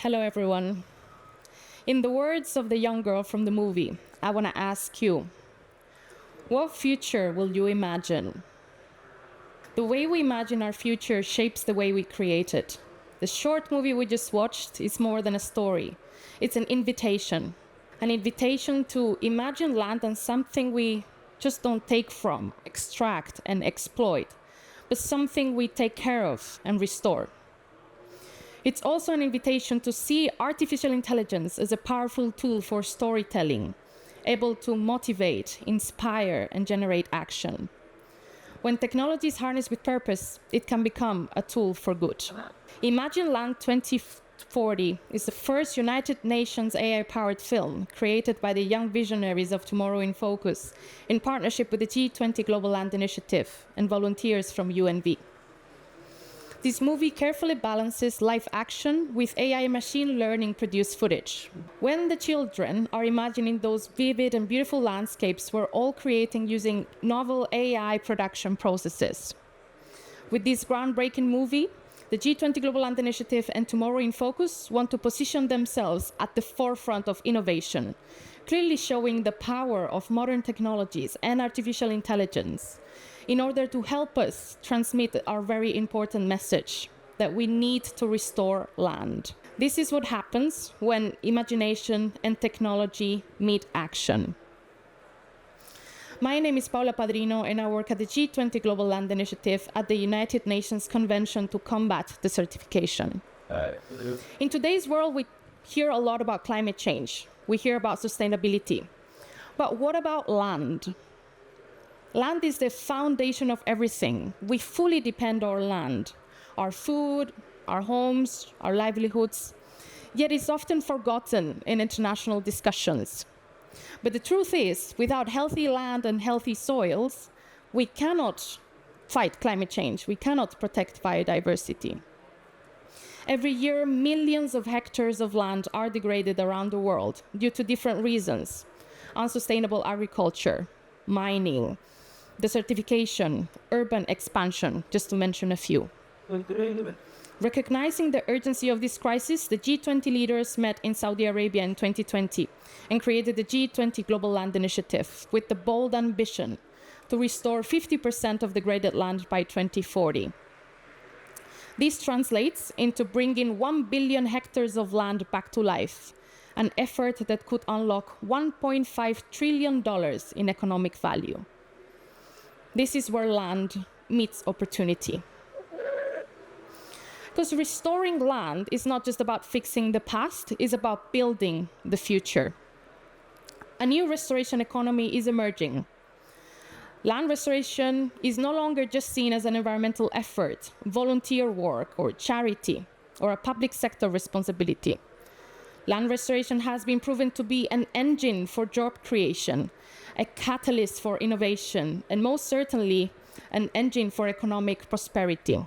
Hello, everyone. In the words of the young girl from the movie, I want to ask you, what future will you imagine? The way we imagine our future shapes the way we create it. The short movie we just watched is more than a story. It's an invitation to imagine land as something we just don't take from, extract, and exploit, but something we take care of and restore. It's also an invitation to see artificial intelligence as a powerful tool for storytelling, able to motivate, inspire, and generate action. When technology is harnessed with purpose, it can become a tool for good. Imagine Land 2040 is the first United Nations AI-powered film created by the young visionaries of Tomorrow in Focus in partnership with the G20 Global Land Initiative and volunteers from UNV. This movie carefully balances live action with AI machine learning produced footage. When the children are imagining those vivid and beautiful landscapes, we're all creating using novel AI production processes. With this groundbreaking movie, the G20 Global Land Initiative and Tomorrow in Focus want to position themselves at the forefront of innovation, clearly showing the power of modern technologies and artificial intelligence in order to help us transmit our very important message that we need to restore land. This is what happens when imagination and technology meet action. My name is Paula Padrino, and I work at the G20 Global Land Initiative at the United Nations Convention to combat desertification. In today's world, we hear a lot about climate change. We hear about sustainability. But what about land? Land is the foundation of everything. We fully depend on land, our food, our homes, our livelihoods, yet it's often forgotten in international discussions. But the truth is, without healthy land and healthy soils, we cannot fight climate change. We cannot protect biodiversity. Every year, millions of hectares of land are degraded around the world due to different reasons: unsustainable agriculture, mining, desertification, urban expansion, just to mention a few. Recognizing the urgency of this crisis, the G20 leaders met in Saudi Arabia in 2020 and created the G20 Global Land Initiative with the bold ambition to restore 50% of degraded land by 2040. This translates into bringing 1 billion hectares of land back to life, an effort that could unlock $1.5 trillion in economic value. This is where land meets opportunity. Because restoring land is not just about fixing the past, it's about building the future. A new restoration economy is emerging. Land restoration is no longer just seen as an environmental effort, volunteer work, or charity, or a public sector responsibility. Land restoration has been proven to be an engine for job creation, a catalyst for innovation, and most certainly an engine for economic prosperity.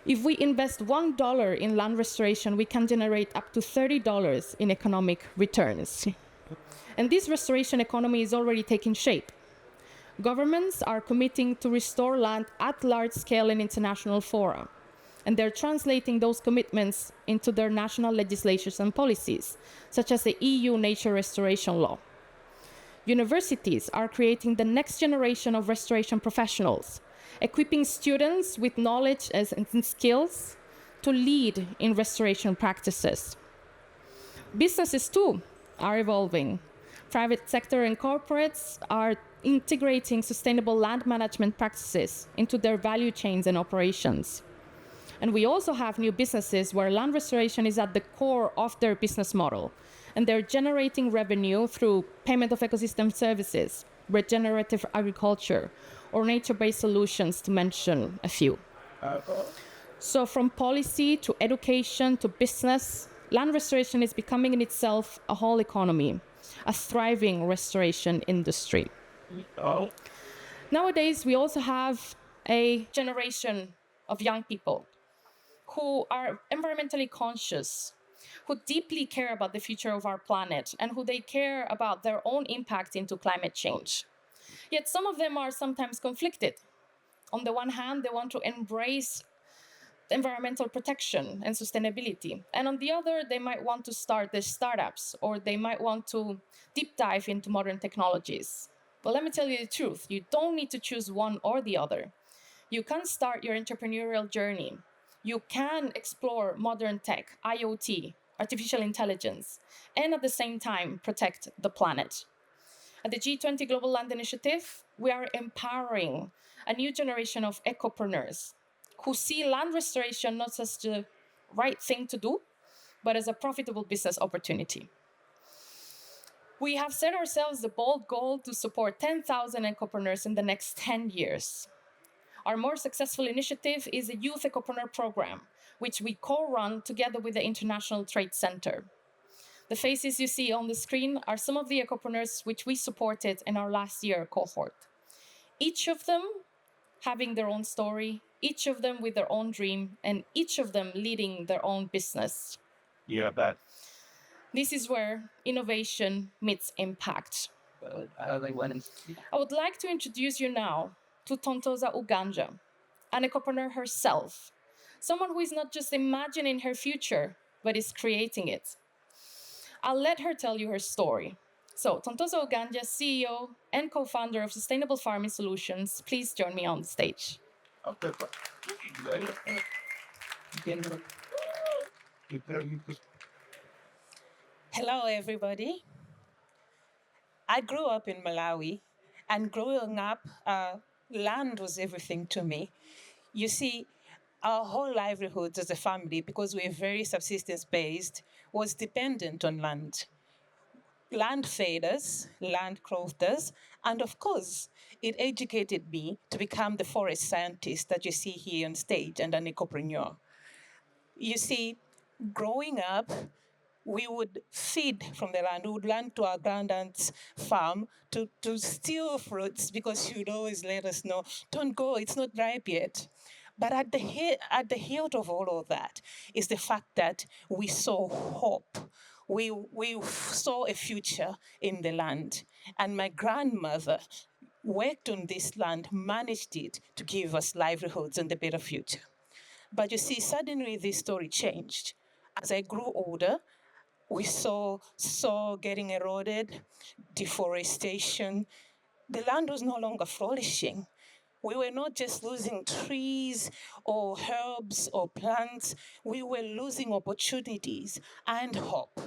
If we invest $1 in land restoration, we can generate up to $30 in economic returns. And this restoration economy is already taking shape. Governments are committing to restore land at large scale in international fora, and they're translating those commitments into their national legislations and policies, such as the EU Nature Restoration Law. Universities are creating the next generation of restoration professionals, equipping students with knowledge and skills to lead in restoration practices. Businesses, too, are evolving. Private sector and corporates are integrating sustainable land management practices into their value chains and operations. And we also have new businesses where land restoration is at the core of their business model, and they're generating revenue through payment of ecosystem services, regenerative agriculture, or nature-based solutions, to mention a few. So from policy to education to business, land restoration is becoming in itself a whole economy, a thriving restoration industry. Nowadays, we also have a generation of young people who are environmentally conscious, who deeply care about the future of our planet, and who they care about their own impact into climate change. Yet some of them are sometimes conflicted. On the one hand, they want to embrace environmental protection and sustainability. And on the other, they might want to start their startups, or they might want to deep dive into modern technologies. But let me tell you the truth, you don't need to choose one or the other. You can start your entrepreneurial journey. You can explore modern tech, IoT, artificial intelligence, and at the same time protect the planet. At the G20 Global Land Initiative, we are empowering a new generation of ecopreneurs who see land restoration not as the right thing to do, but as a profitable business opportunity. We have set ourselves the bold goal to support 10,000 ecopreneurs in the next 10 years. Our more successful initiative is a Youth Ecopreneur Program, which we co-run together with the International Trade Center. The faces you see on the screen are some of the ecopreneurs which we supported in our last year cohort. Each of them having their own story, each of them with their own dream, and each of them leading their own business. Yeah, that. This is where innovation meets impact. I would like to introduce you now to Tontoza Uganja, an ecopreneur herself, someone who is not just imagining her future, but is creating it. I'll let her tell you her story. So, Tontoza Uganja, CEO and co-founder of Sustainable Farming Solutions, please join me on the stage. Hello, everybody. I grew up in Malawi, and growing up, land was everything to me. You see, our whole livelihoods as a family, because we're very subsistence-based, was dependent on land. Land fed us, land clothed us, and of course, it educated me to become the forest scientist that you see here on stage and an ecopreneur. You see, growing up, we would feed from the land. We would run to our grandaunt's farm to steal fruits because she would always let us know, don't go, it's not ripe yet. But at the heart of all of that is the fact that we saw hope. We saw a future in the land. And my grandmother worked on this land, managed it to give us livelihoods and a better future. But you see, suddenly this story changed. As I grew older, we saw soil getting eroded, deforestation. The land was no longer flourishing. We were not just losing trees or herbs or plants, we were losing opportunities and hope.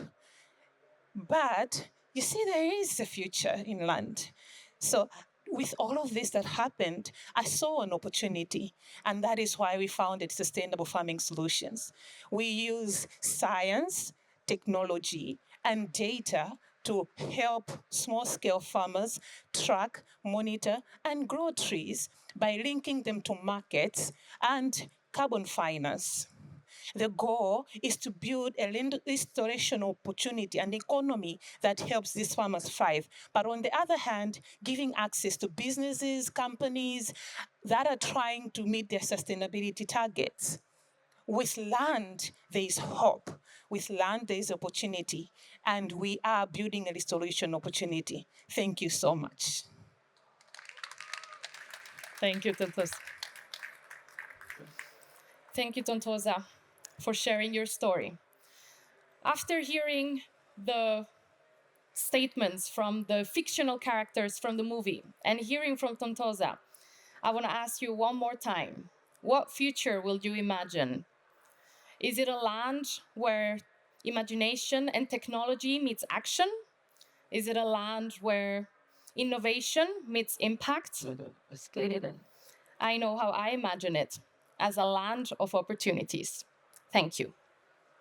But you see, there is a future in land. So with all of this that happened, I saw an opportunity, and that is why we founded Sustainable Farming Solutions. We use science, technology, and data to help small-scale farmers track, monitor, and grow trees by linking them to markets and carbon finance. The goal is to build a land restoration opportunity and economy that helps these farmers thrive. But on the other hand, giving access to businesses, companies that are trying to meet their sustainability targets. With land, there is hope. With land, there is opportunity. And we are building a restoration opportunity. Thank you so much. Thank you, Tontoza. Thank you, Tontoza, for sharing your story. After hearing the statements from the fictional characters from the movie and hearing from Tontoza, I want to ask you one more time, what future will you imagine? Is it a land where imagination and technology meets action? Is it a land where innovation meets impact? I know how I imagine it, as a land of opportunities. Thank you.